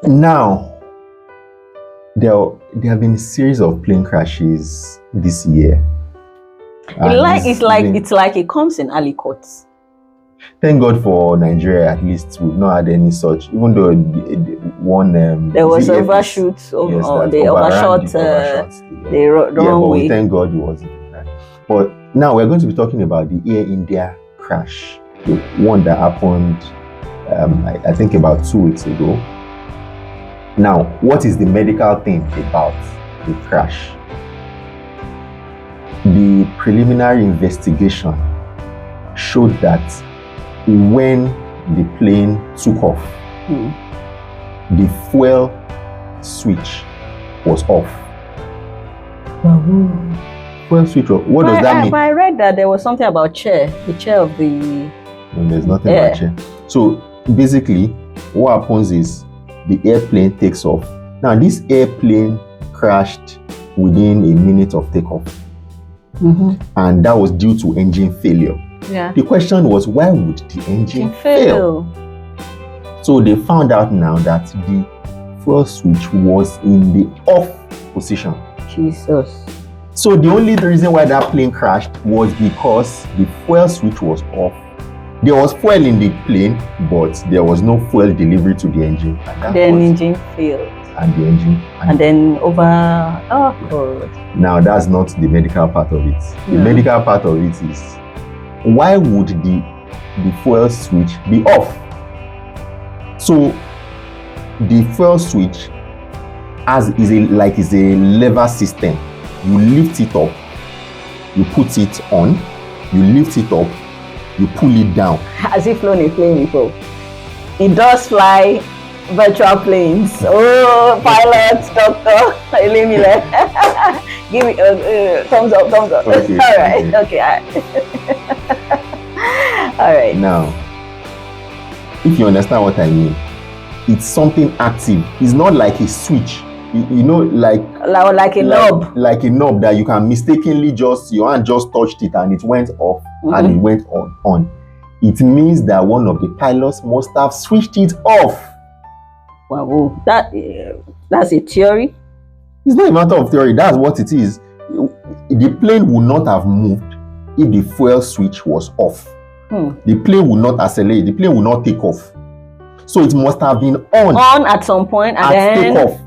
Now, there have been a series of plane crashes this year. It's like it comes in early courts. Thank God for Nigeria, at least we've not had any such. Even though there was overshoot, they overshot the runway. But thank God it wasn't. But now we're going to be talking about the Air India crash, the one that happened, I think about 2 weeks ago. Now, what is the medical thing about the crash? The preliminary investigation showed that when the plane took off, the fuel switch was off. Fuel switch off. What does that mean? I read that there was something about the chair of the... No, there's nothing about chair. So basically, what happens is the airplane takes off. Now, this airplane crashed within a minute of takeoff. And that was due to engine failure. Yeah. The question was, why would the engine fail? So they found out now that the fuel switch was in the off position. Jesus. So the only reason why that plane crashed was because the fuel switch was off. There was fuel in the plane, but there was no fuel delivery to the engine. Then engine failed. And the engine. And then oh God. Now that's not the medical part of it. The medical part of it is, why would the fuel switch be off? So the fuel switch is a lever system. You lift it up, you put it on, you lift it up, you pull it down. Has he flown a plane before? He does fly virtual planes. Oh, pilot, doctor, give me thumbs up, thumbs up. Okay, all right, okay. All right. Now, if you understand what I mean, it's something active. It's not like a switch. You know, like a knob. Like a knob that you can mistakenly your hand just touched it and it went off and it went on. It means that one of the pilots must have switched it off. Wow, that's a theory? It's not a matter of theory. That's what it is. The plane would not have moved if the fuel switch was off. The plane will not accelerate. The plane will not take off. So it must have been on at some point and then takeoff.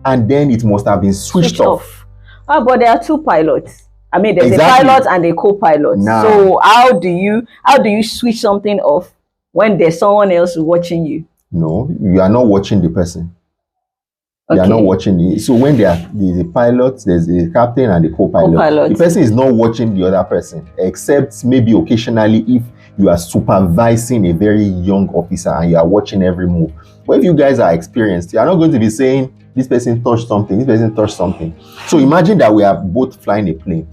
And then it must have been switched off. Oh, but there are two pilots. I mean, there's a pilot and a co-pilot. So how do you switch something off when there's someone else watching you? No, you are not watching the person. Okay. You are not watching so when there's a pilot, there's a captain and a co-pilot. The person is not watching the other person, except maybe occasionally if you are supervising a very young officer and you are watching every move. But if you guys are experienced, you are not going to be saying, this person touched something, this person touched something. So imagine that we are both flying a plane.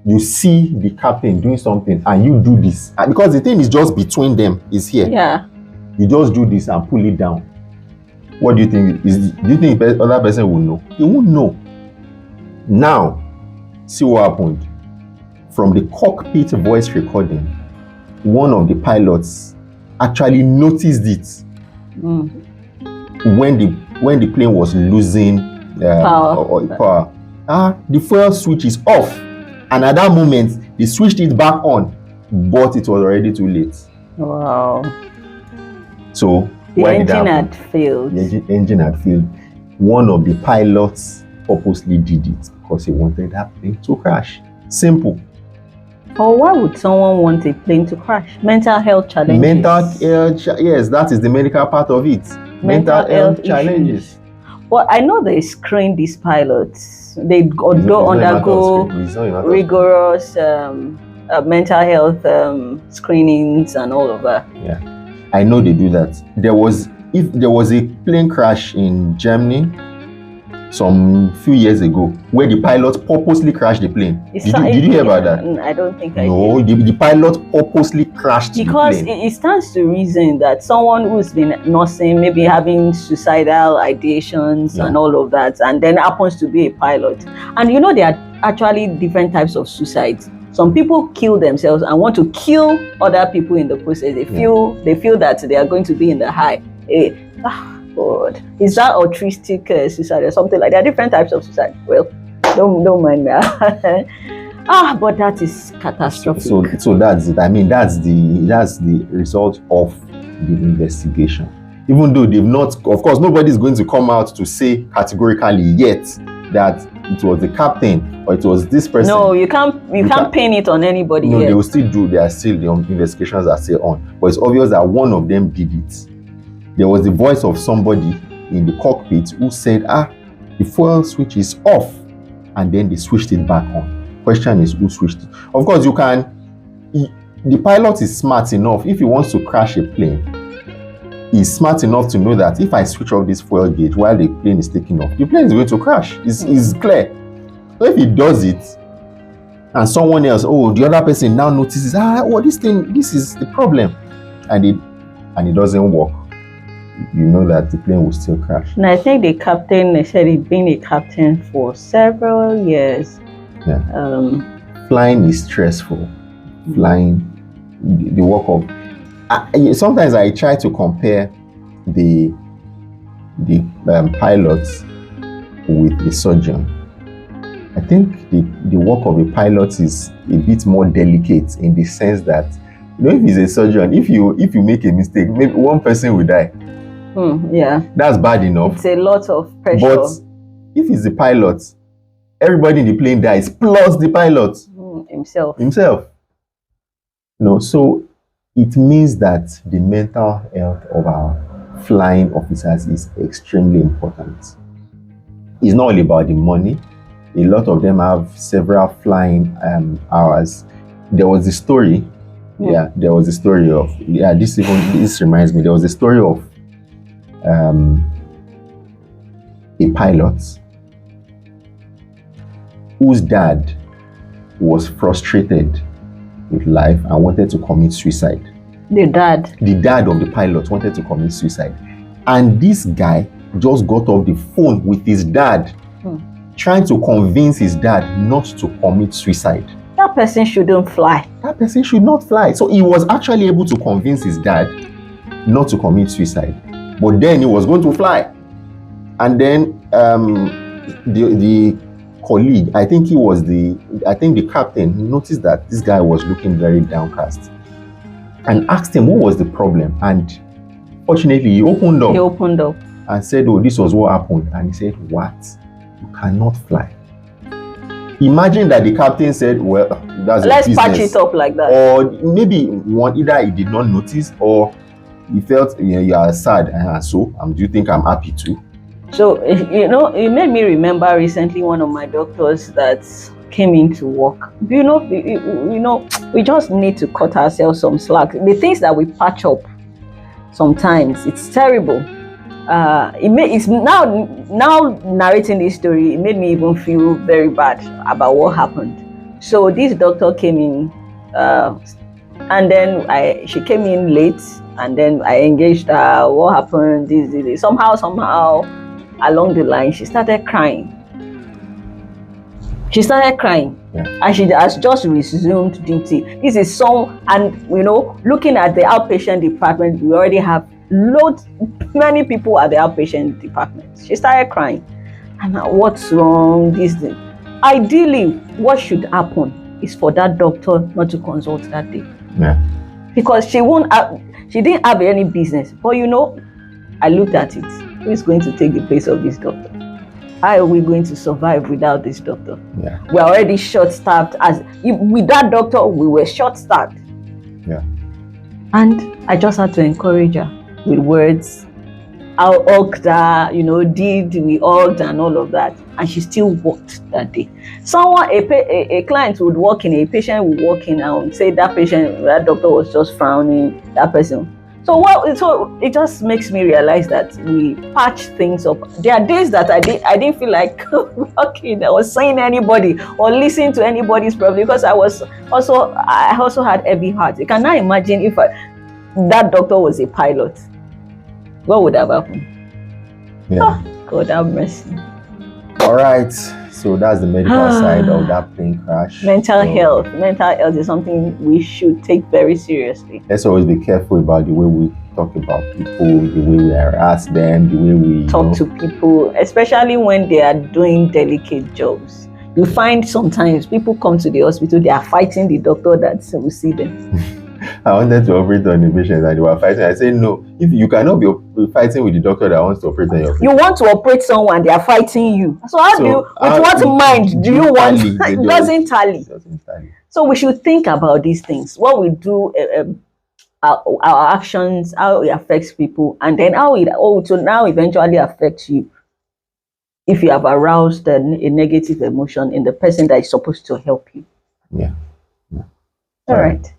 You see the captain doing something and you do this. And because the thing is just between them, is here. Yeah. You just do this and pull it down. What do you think? Do you think the other person will know? He won't know. Now, see what happened. From the cockpit voice recording, one of the pilots actually noticed it when the plane was losing power. The fuel switch is off, and at that moment they switched it back on, but it was already too late. Wow. So the engine had failed. The engine had failed. One of the pilots purposely did it because he wanted that plane to crash. Simple. Or why would someone want a plane to crash? Mental health challenges. Yes, that is the medical part of it. Mental health challenges. Well, I know they screen these pilots. They undergo rigorous mental health screenings and all of that. Yeah, I know they do that. If there was a plane crash in Germany some few years ago where the pilot purposely crashed the plane. Did you hear about that? I don't think I did. No, the pilot purposely crashed the plane. Because it stands to reason that someone who's been nursing, maybe having suicidal ideations and all of that, and then happens to be a pilot. And you know, there are actually different types of suicides. Some people kill themselves and want to kill other people in the process. They feel that they are going to be in the high. God, is that altruistic suicide or something like that? There are different types of suicide. Well, don't mind me. But that is catastrophic. So that's it. I mean, that's the result of the investigation. Even though they've not, of course, nobody's going to come out to say categorically yet that it was the captain or it was this person. No, you can't pin it on anybody. No, yet. They will still do. The investigations are still on. But it's obvious that one of them did it. There was the voice of somebody in the cockpit who said, the fuel switch is off, and then they switched it back on. Question is, who switched it? Of course, the pilot is smart enough. If he wants to crash a plane, he's smart enough to know that if I switch off this fuel gauge while the plane is taking off, the plane is going to crash. It's clear. So if he does it, and someone else, the other person now notices, this is the problem, and it doesn't work, you know that the plane will still crash. And I think the captain said he'd been a captain for several years. Yeah. Flying is stressful. Flying, the work of. Sometimes I try to compare the pilots with a surgeon. I think the work of a pilot is a bit more delicate in the sense that, if he's a surgeon, if you make a mistake, maybe one person will die. Yeah. That's bad enough. It's a lot of pressure. But if he's the pilot, everybody in the plane dies, plus the pilot. Himself. So it means that the mental health of our flying officers is extremely important. It's not all about the money. A lot of them have several flying hours. There was a story. Yeah, there was a story of. Yeah, this reminds me. There was a story of a pilot whose dad was frustrated with life and wanted to commit suicide. The dad of the pilot wanted to commit suicide, and this guy just got off the phone with his dad, trying to convince his dad not to commit suicide. That person shouldn't fly. That person should not fly. So he was actually able to convince his dad not to commit suicide, but then he was going to fly. And then the colleague, I think the captain, noticed that this guy was looking very downcast and asked him what was the problem. And fortunately, he opened up and said, this was what happened. And he said, what? You cannot fly. Imagine that the captain said, let's patch it up like that. Or maybe either he did not notice, or he felt, you are sad, so do you think I'm happy too? So, it made me remember recently one of my doctors that came into work. We just need to cut ourselves some slack. The things that we patch up, sometimes it's terrible. It's now narrating this story, it made me even feel very bad about what happened. So this doctor came in, and then she came in late, and then I engaged her. What happened? This. Somehow along the line, she started crying. Yeah. And she has just resumed duty. This is and looking at the outpatient department, we already have many people at the outpatient department. She started crying. And what's wrong? This thing. Ideally, what should happen is for that doctor not to consult that day. Yeah. Because she didn't have any business. But I looked at it. Who is going to take the place of this doctor? How are we going to survive without this doctor? Yeah. We're already short-staffed. With that doctor, we were short-staffed. Yeah. And I just had to encourage her with words. I hugged her, we hugged and all of that. And she still worked that day. A client would walk in, a patient would walk in and say that doctor was just frowning, that person. So it just makes me realize that we patch things up. There are days that I didn't feel like working or saying anybody or listening to anybody's problem, because I also had heavy heart. You can now imagine if that doctor was a pilot, what would have happened? Yeah. God have mercy. All right. So that's the medical side of that plane crash. Mental health is something we should take very seriously. Let's always be careful about the way we talk about people, the way we harass them, the way we talk to people, especially when they are doing delicate jobs. You find sometimes people come to the hospital, they are fighting the doctor that will see them. I wanted to operate on the patient and they were fighting. I said, no, if you cannot be fighting with the doctor that wants to operate on your patient. You want to operate someone, they are fighting you. So with what mind do you want? It doesn't tally. So we should think about these things. What we do, our actions, how it affects people, and then how it also now eventually affects you if you have aroused a negative emotion in the person that is supposed to help you. Yeah. All right.